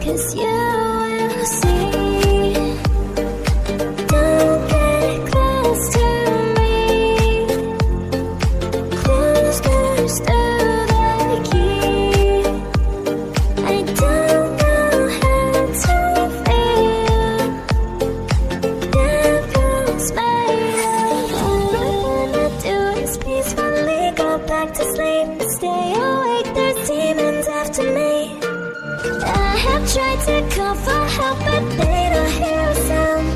'cause you will see. Don't get close to me. Close doors to the key. I don't know how to feel. Devil's made of. All I wanna do is peacefully go back to sleep. Stay awake, there's demons after me. I have tried to call for help, but they don't hear a sound.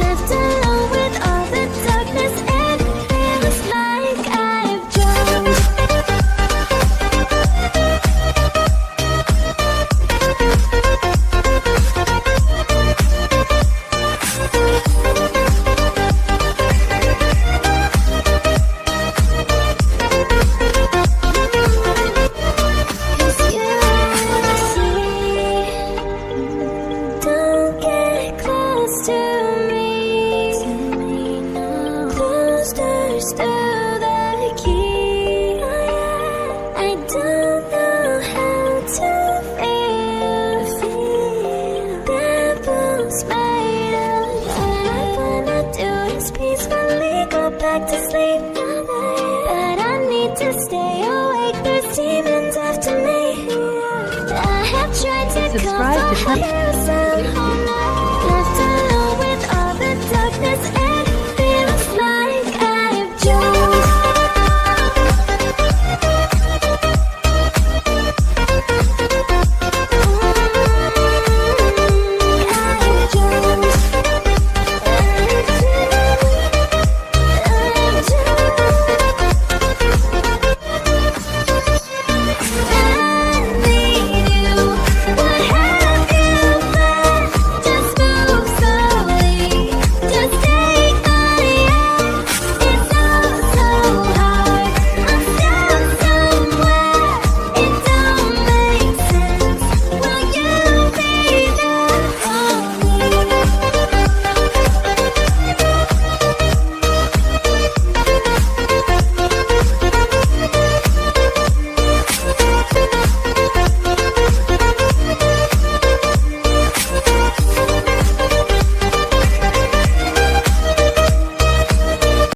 Left alone with all the darkness, and it feels like I've drowned. Don't get close to me. Close doors to the key. I don't know how to feel. Devil's made of. All I wanna do is peacefully go back to sleep. But I need to stay awake. There's demons after me. I have tried to Subscribe to comfort you.